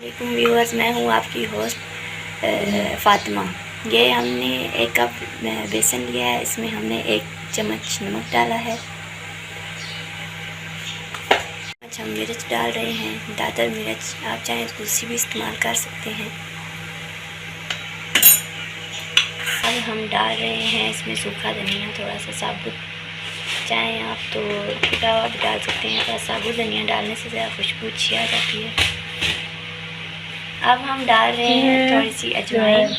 वालेकुम व्यूअर्स, मैं हूँ आपकी होस्ट फ़ातिमा। ये हमने 1 कप बेसन लिया है, इसमें हमने 1 चम्मच नमक डाला है। हम मिर्च डाल रहे हैं, दादर मिर्च, आप चाहें तो दूसरी भी इस्तेमाल कर सकते हैं। अब हम डाल रहे हैं इसमें सूखा धनिया, थोड़ा सा साबुत, चाहें आप तो कुटा हुआ भी डाल सकते हैं, पर साबुत धनिया डालने से ज़्यादा खुशबू अच्छी आ जाती है। अब हम डाल रहे हैं थोड़ी सी अजवाइन,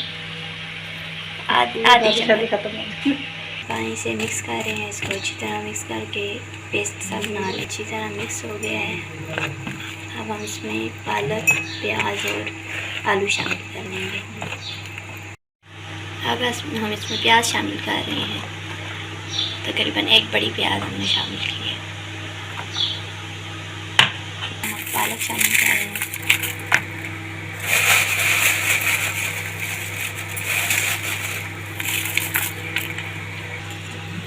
आधी चम्मच। पानी से मिक्स कर रहे हैं इसको अच्छी तरह, मिक्स करके पेस्ट सा बना लें। अच्छी तरह मिक्स हो गया है। अब हम इसमें पालक, प्याज और आलू शामिल कर लेंगे। अब हम इसमें प्याज शामिल कर रहे हैं, तकरीबन 1 बड़ी प्याज हमने शामिल की है। पालक शामिल कर रहे हैं।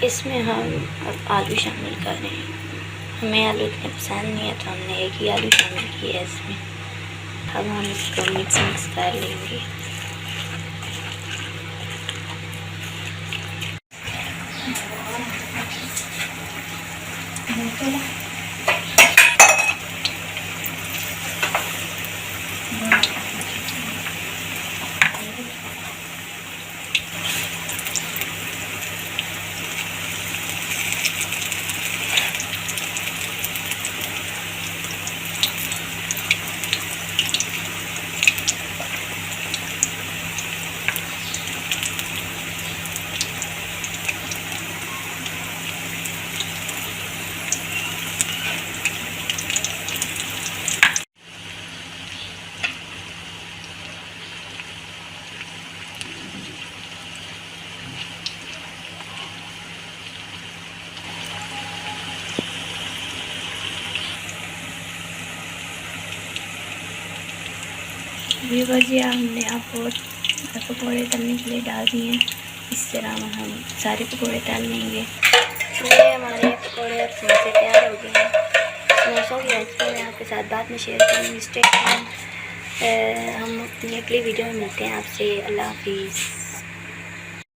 इसमें हम अब आलू शामिल कर रहे हैं। हमें आलू इतने पसंद नहीं है तो हमने 1 ही आलू शामिल किया है इसमें। अब हम इसको मिक्स कर लेंगे। भजिया हमने आपको पकौड़े तलने के लिए डाल दिए हैं। इस तरह हम सारे पकौड़े तल लेंगे। ये हमारे पकौड़े अब से तैयार हो गए हैं। समोसों की रेसिपी मैं आपके साथ बाद में शेयर करूँगी। Stay tuned. हम अपनी अगली वीडियो में मिलते हैं आपसे। अल्लाह हाफिज़।